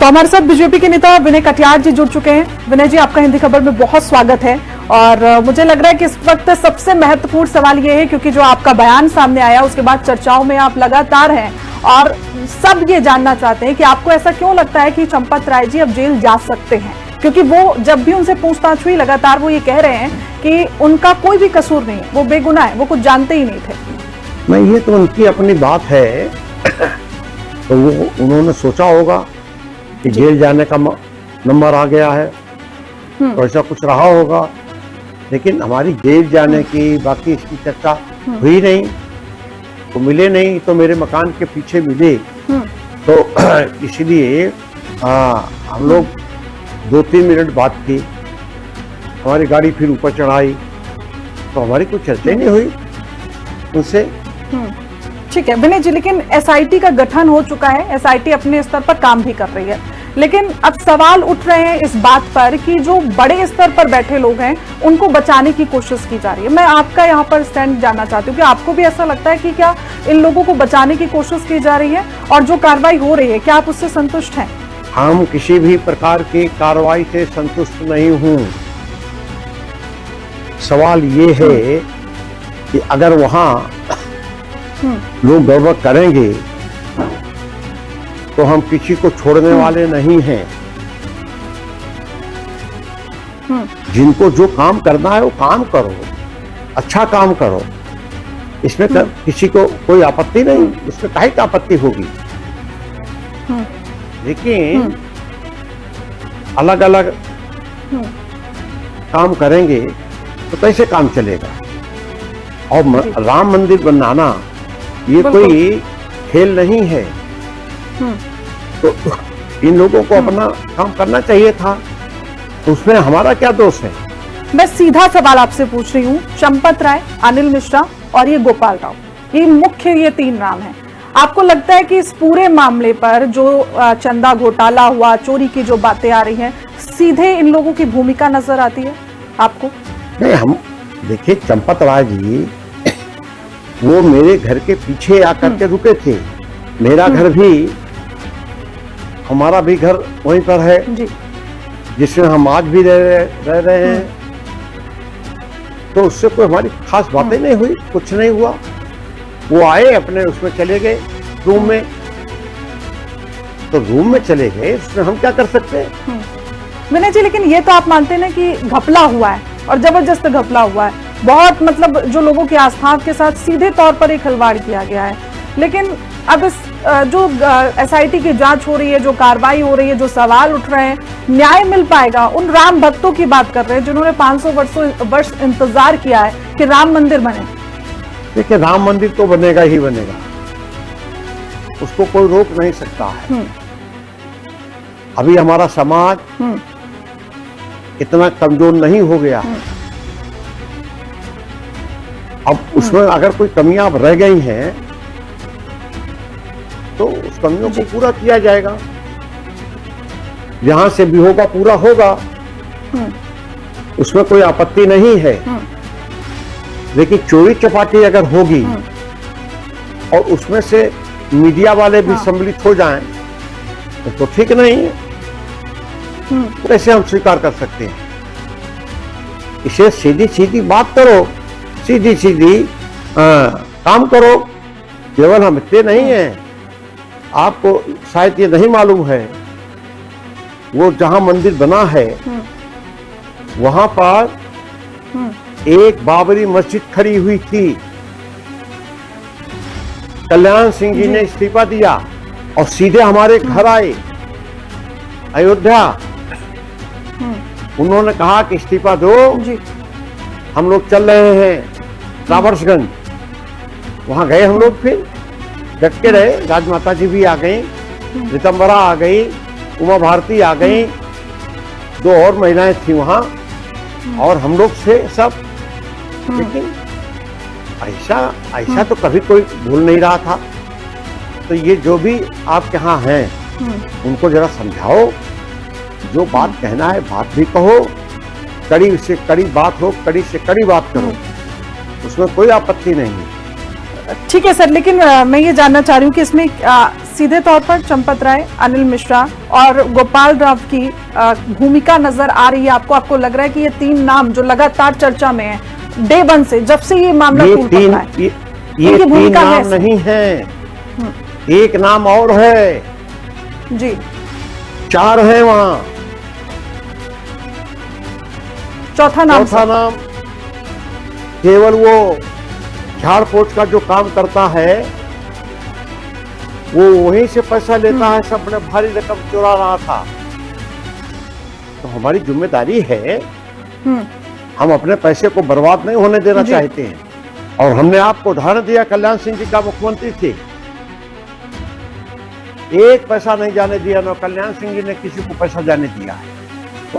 हमारे साथ बीजेपी के नेता विनय कटियार जी जुड़ चुके हैं। विनय जी, आपका हिंदी खबर में बहुत स्वागत है। और मुझे लग रहा है कि इस वक्त सबसे महत्वपूर्ण सवाल ये है, क्योंकि जो आपका बयान सामने आया उसके बाद चर्चाओं में आप लगातार हैं और सब ये जानना चाहते हैं कि आपको ऐसा क्यों लगता है कि चंपत राय जी अब जेल जा सकते हैं, क्योंकि वो जब भी उनसे पूछताछ हुई लगातार वो ये कह रहे हैं कि उनका कोई भी कसूर नहीं है, वो बेगुनाह है, वो कुछ जानते ही नहीं थे। नहीं, ये तो उनकी अपनी बात है। तो वो उन्होंने सोचा होगा कि जेल जाने का नंबर आ गया है, तो ऐसा कुछ रहा होगा। लेकिन हमारी जेल जाने की बाकी इसकी चर्चा हुई नहीं, तो मिले नहीं, तो मेरे मकान के पीछे मिले, तो इसलिए हम लोग 2-3 मिनट बात की। हमारी गाड़ी फिर ऊपर चढ़ाई, तो हमारी कोई चर्चा ही नहीं हुई उनसे। ठीक है विनय जी, लेकिन एसआईटी का गठन हो चुका है, एसआईटी अपने स्तर पर काम भी कर रही है, लेकिन अब सवाल उठ रहे हैं इस बात पर कि जो बड़े स्तर पर बैठे लोग हैं उनको बचाने की कोशिश की जा रही है। मैं आपका यहाँ पर स्टैंड जानना चाहती हूँ कि आपको भी ऐसा लगता है कि क्या इन लोगों को बचाने की कोशिश की जा रही है, और जो कार्रवाई हो रही है क्या आप उससे संतुष्ट हैं? हम किसी भी प्रकार की कार्रवाई से संतुष्ट नहीं हूँ। सवाल ये है कि अगर वहां लोग गड़बड़ करेंगे तो हम किसी को छोड़ने वाले नहीं हैं। जिनको जो काम करना है वो काम करो, अच्छा काम करो, इसमें किसी को कोई आपत्ति नहीं, इसमें काहे की आपत्ति होगी। लेकिन अलग अलग काम करेंगे तो कैसे काम चलेगा। और राम मंदिर बनाना ये कोई खेल नहीं है, तो इन लोगों को अपना काम करना चाहिए था, तो उसमें हमारा क्या दोष है। मैं सीधा सवाल आपसे पूछ रही हूँ, चंपत राय, अनिल मिश्रा और ये गोपाल राव, ये मुख्य ये 3 नाम हैं। आपको लगता है कि इस पूरे मामले पर जो चंदा घोटाला हुआ, चोरी की जो बातें आ रही हैं, सीधे इन लोगों की भूमिका नजर आती है आपको? नहीं, हम देखिए, चंपत राय जी वो मेरे घर के पीछे आकर के रुके थे। मेरा घर भी, हमारा भी घर वहीं पर है जी, जिसमें हम आज भी रह रहे हैं। तो उससे कोई हमारी खास बातें नहीं हुई, कुछ नहीं हुआ। वो आए अपने उसमें चले गए रूम में, तो रूम में चले गए, उसमें हम क्या कर सकते हैं। विनय जी, लेकिन ये तो आप मानते हैं ना कि घपला हुआ है और जबरदस्त घपला हुआ है, बहुत मतलब जो लोगों की आस्था के साथ सीधे तौर पर एक खिलवाड़ किया गया है। लेकिन अब इस जो एसआईटी की जांच हो रही है, जो कार्रवाई हो रही है, जो सवाल उठ रहे हैं, न्याय मिल पाएगा? उन राम भक्तों की बात कर रहे हैं जिन्होंने 500 वर्ष इंतजार किया है कि राम मंदिर बने। देखिए, राम मंदिर तो बनेगा ही बनेगा, उसको कोई रोक नहीं सकता है। अभी हमारा समाज इतना कमजोर नहीं हो गया। अब उसमें अगर कोई कमियां रह गई हैं तो उस कमियों को पूरा किया जाएगा, जहां से भी होगा पूरा होगा, उसमें कोई आपत्ति नहीं है। लेकिन चोरी चपाटी अगर होगी और उसमें से मीडिया वाले भी सम्मिलित हो जाएं तो ठीक नहीं है। कैसे हम स्वीकार कर सकते हैं? इसे सीधी सीधी बात करो, सीधी सीधी काम करो। केवल हम इतने नहीं हैं, आपको शायद ये नहीं मालूम है, वो जहां मंदिर बना है वहां पर एक बाबरी मस्जिद खड़ी हुई थी। कल्याण सिंह जी ने इस्तीफा दिया और सीधे हमारे घर आए अयोध्या। उन्होंने कहा कि इस्तीफा दो, हम लोग चल रहे हैं रावर्सगंज। वहां गए हम लोग, फिर डट के रहे। राजमाता जी भी आ गई, रितंबरा आ गई, उमा भारती आ गई, 2 और महिलाएं थी वहां, और हम लोग से सब। लेकिन ऐसा तो कभी कोई भूल नहीं रहा था। तो ये जो भी आपके यहाँ हैं उनको जरा समझाओ, जो बात कहना है बात भी कहो, कड़ी से कड़ी बात हो, कड़ी से कड़ी बात करो, उसमें कोई आपत्ति नहीं है। ठीक है सर, लेकिन मैं ये जानना चाह रही हूँ कि इसमें सीधे तौर पर चंपत राय, अनिल मिश्रा और गोपाल राव की भूमिका नजर आ रही है आपको? आपको लग रहा है कि ये तीन नाम जो लगातार चर्चा में है डे वन से, जब से ये मामला ये टूट तीन पड़ा है, ये इनकी तीन भूमिका नाम है? नहीं है, एक नाम और है, जी, चार है वहां। चौथा नाम चौथा नाम केवल वो झाड़ पोछ का जो काम करता है, वो वहीं से पैसा लेता है, सब बड़े भारी रकम चुरा रहा था। तो हमारी जिम्मेदारी है, हम अपने पैसे को बर्बाद नहीं होने देना चाहते हैं। और हमने आपको उदाहरण दिया, कल्याण सिंह जी का मुख्यमंत्री थे, एक पैसा नहीं जाने दिया, ना कल्याण सिंह जी ने किसी को पैसा जाने दिया है। तो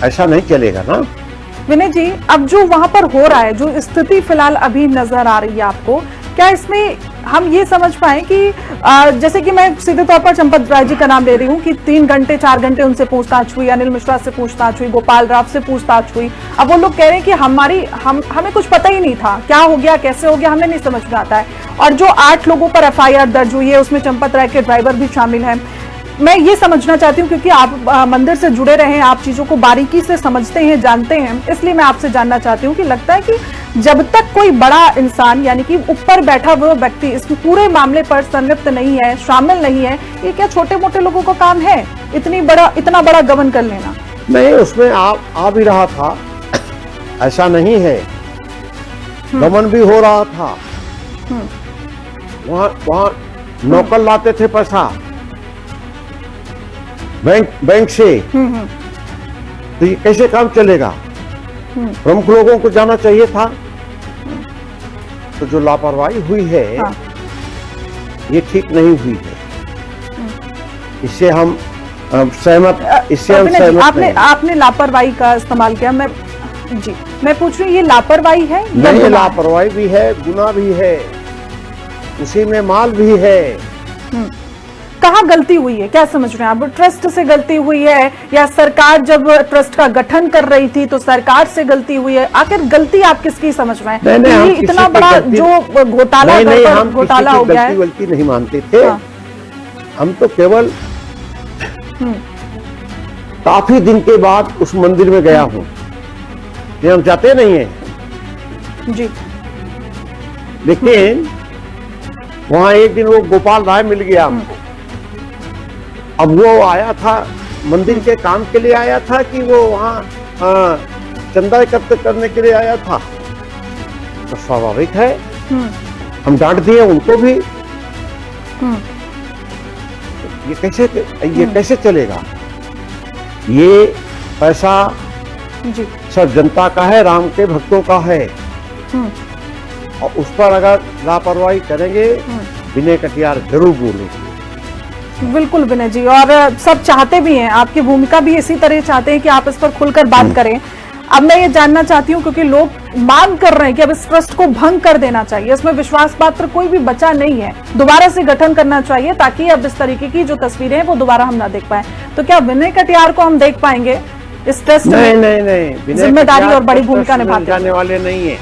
ऐसा नहीं चलेगा ना विनय जी। अब जो वहां पर हो रहा है, जो स्थिति फिलहाल अभी नजर आ रही है आपको, क्या इसमें हम ये समझ पाए कि जैसे कि मैं सीधे तौर पर चंपत राय जी का नाम ले रही हूँ कि 3 घंटे 4 घंटे उनसे पूछताछ हुई, अनिल मिश्रा से पूछताछ हुई, गोपाल राव से पूछताछ हुई। अब वो लोग कह रहे हैं कि हमें कुछ पता ही नहीं था, क्या हो गया, कैसे हो गया, हमें नहीं समझ में आता है। और जो 8 लोगों पर FIR दर्ज हुई है, उसमें चंपत राय के ड्राइवर भी शामिल है। मैं ये समझना चाहती हूँ, क्योंकि आप मंदिर से जुड़े रहे हैं, आप चीजों को बारीकी से समझते हैं, जानते हैं, इसलिए मैं आपसे जानना चाहती हूँ कि लगता है कि जब तक कोई बड़ा इंसान यानी कि ऊपर बैठा हुआ व्यक्ति इस पूरे मामले पर संलिप्त नहीं है, शामिल नहीं है, ये क्या छोटे मोटे लोगों का काम है इतना बड़ा गबन कर लेना? नहीं, उसमें आ भी रहा था, ऐसा नहीं है, गबन भी हो रहा था। वहां नौकर लाते थे पैसा बैंक से, तो ये कैसे काम चलेगा? प्रमुख लोगों को जाना चाहिए था। तो जो लापरवाही हुई है, हाँ। ये ठीक नहीं हुई है, इससे हम सहमत नहीं। आपने लापरवाही का इस्तेमाल किया, मैं पूछ रही हूँ, ये लापरवाही है? नहीं, लापरवाही भी है, गुनाह भी है, उसी में माल भी है। कहाँ गलती हुई है, क्या समझ रहे हैं आप? ट्रस्ट से गलती हुई है, या सरकार जब ट्रस्ट का गठन कर रही थी तो सरकार से गलती हुई है? आखिर गलती आप किसकी समझ रहे हैं? नहीं, इतना बड़ा जो घोटाला हो गया है, गलती नहीं मानते थे। हाँ। हम तो केवल काफी दिन के बाद उस मंदिर में गया हूं, ये हम जाते नहीं हैं जी, लेकिन वहां एक दिन वो गोपाल राय मिल गया हमको। अब वो आया था मंदिर के काम के लिए आया था कि वो वहां चंदा एकत्र करने के लिए आया था? तो स्वाभाविक है हम डांट दिए उनको भी। ये कैसे चलेगा? ये पैसा जी, सब जनता का है, राम के भक्तों का है, और उस पर अगर लापरवाही करेंगे, विनय कटियार जरूर बोलेंगे। बिल्कुल विनय जी, और सब चाहते भी हैं, आपकी भूमिका भी इसी तरह चाहते हैं कि आप इस पर खुलकर बात करें। अब मैं ये जानना चाहती हूँ, क्योंकि लोग मांग कर रहे हैं कि अब इस ट्रस्ट को भंग कर देना चाहिए, इसमें विश्वास पात्र कोई भी बचा नहीं है, दोबारा से गठन करना चाहिए, ताकि अब इस तरीके की जो तस्वीरें हैं वो दोबारा हम ना देख पाए। तो क्या विनय कटियार को हम देख पाएंगे इस ट्रस्ट में? नहीं, जिम्मेदारी और बड़ी भूमिका निभाते जाने वाले नहीं है।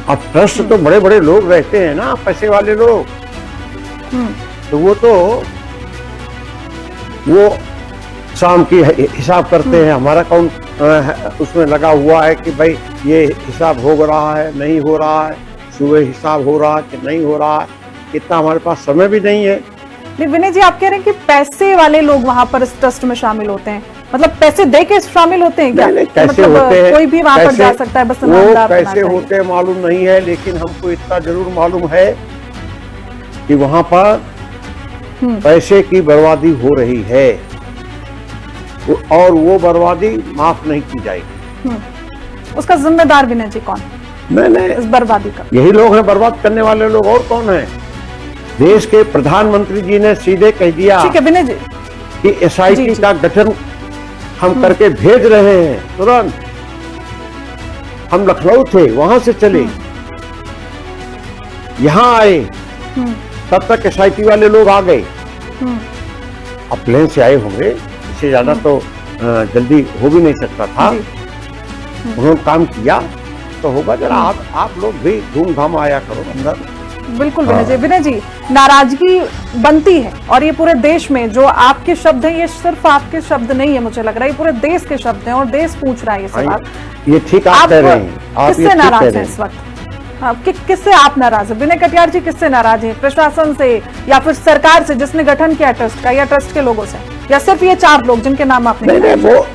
अब ट्रस्ट तो बड़े बड़े लोग रहते हैं ना, पैसे वाले लोग, तो वो शाम की हिसाब करते हैं, हमारा कौन उसमें लगा हुआ है कि भाई ये हिसाब हो रहा है, नहीं हो रहा है, सुबह हिसाब हो रहा है कि नहीं हो रहा है, इतना हमारे पास समय भी नहीं है। नहीं विनय जी, आप कह रहे हैं कि पैसे वाले लोग वहां पर इस ट्रस्ट में शामिल होते हैं, मतलब पैसे दे के शामिल होते हैं क्या? नहीं, कैसे मतलब होते हैं, कोई भी वहां पर जा सकता है, बस वो कैसे होते हैं मालूम नहीं है, लेकिन हमको इतना जरूर मालूम है कि वहां पर पैसे की बर्बादी हो रही है, और वो बर्बादी माफ नहीं की जाएगी। उसका जिम्मेदार विनय जी कौन? नहीं, इस बर्बादी का यही लोग हैं, बर्बाद करने वाले लोग, और कौन है? देश के प्रधानमंत्री जी ने सीधे कह दिया, ठीक है विनय जी, कि SIT का गठन हम करके भेज रहे हैं तुरंत। हम लखनऊ थे, वहां से चले यहां आए, तब तक SIT वाले लोग आ गए। अब प्लेन से आए होंगे, इससे ज्यादा तो जल्दी हो भी नहीं सकता था। उन्होंने काम किया तो होगा। जरा आप लोग भी धूमधाम आया करो अंदर। बिल्कुल विनय जी नाराजगी बनती है और ये पूरे देश में जो आपके शब्द हैं, ये सिर्फ आपके शब्द नहीं है, मुझे लग रहा है ये पूरे देश के शब्द हैं और देश पूछ रहा है ये सवाल। ये ठीक आप कह रहे हैं। आप किससे नाराज हैं इस वक्त? किससे आप नाराज हैं? विनय कटियार जी किससे नाराज हैं? प्रशासन से या फिर सरकार से जिसने गठन किया ट्रस्ट का, या ट्रस्ट के लोगों से, या सिर्फ ये 4 लोग जिनके नाम आपने? नहीं, वो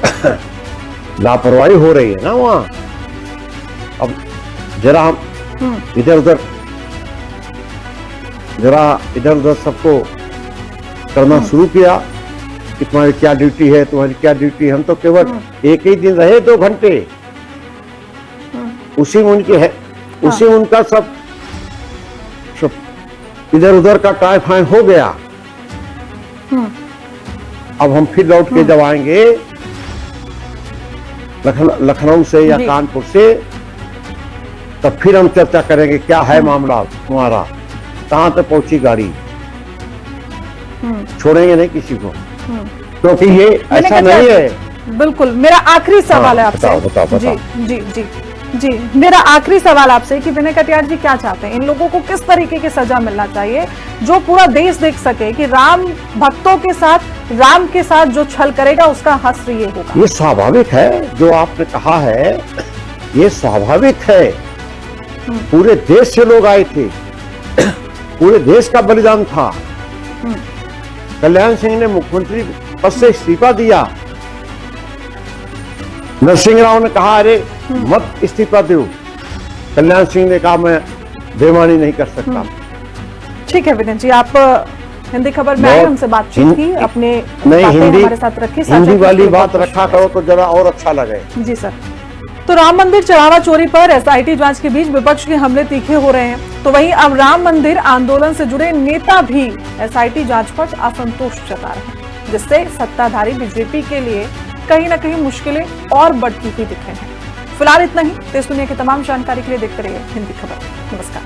लापरवाही हो रही है ना वहाँ। अब जरा हम इधर उधर सबको करना शुरू किया कि तुम्हारी क्या ड्यूटी है, तुम्हारी क्या ड्यूटी है। हम तो केवल एक ही दिन रहे 2 घंटे, उसी में उनके है, उसी में उनका सब इधर उधर का टाई फाई हो गया। अब हम फिर लौट के जब आएंगे लखनऊ से या कानपुर से, तब फिर हम चर्चा करेंगे क्या है मामला तुम्हारा, कहां तक पहुंची गाड़ी। छोड़ेंगे नहीं किसी को, क्योंकि ये ऐसा नहीं है। बिल्कुल। मेरा आखिरी सवाल है आपसे। बताओ। जी मेरा आखिरी सवाल आपसे कि विनय कटियार जी क्या चाहते हैं? इन लोगों को किस तरीके की सजा मिलना चाहिए जो पूरा देश देख सके कि राम भक्तों के साथ, राम के साथ जो छल करेगा उसका हश्र ये होगा? ये स्वाभाविक है जो आपने कहा है, ये स्वाभाविक है। पूरे देश से लोग आए थे, पूरे देश का बलिदान था। कल्याण सिंह ने मुख्यमंत्री पद से इस्तीफा दिया। नरसिंह राव ने कहा अरे मत इस्तीफा दो। कल्याण सिंह ने कहा मैं बेईमानी नहीं कर सकता। ठीक है विनय जी, आप हिंदी खबर में आए, हमसे बातचीत की, अपने नहीं हिंदी हमारे साथ रखी, हिंदी वाली बात रखा करो तो जरा और अच्छा लगे। जी सर। तो राम मंदिर चढ़ावा चोरी पर एसआईटी जांच के बीच विपक्ष के हमले तीखे हो रहे हैं, तो वहीं अब राम मंदिर आंदोलन से जुड़े नेता भी एसआईटी जांच पर असंतोष जता रहे हैं, जिससे सत्ताधारी बीजेपी के लिए कहीं ना कहीं मुश्किलें और बढ़ती हुई दिख रही हैं। फिलहाल इतना ही। देश दुनिया की तमाम जानकारी के लिए देखते रहिए हिंदी खबर। नमस्कार।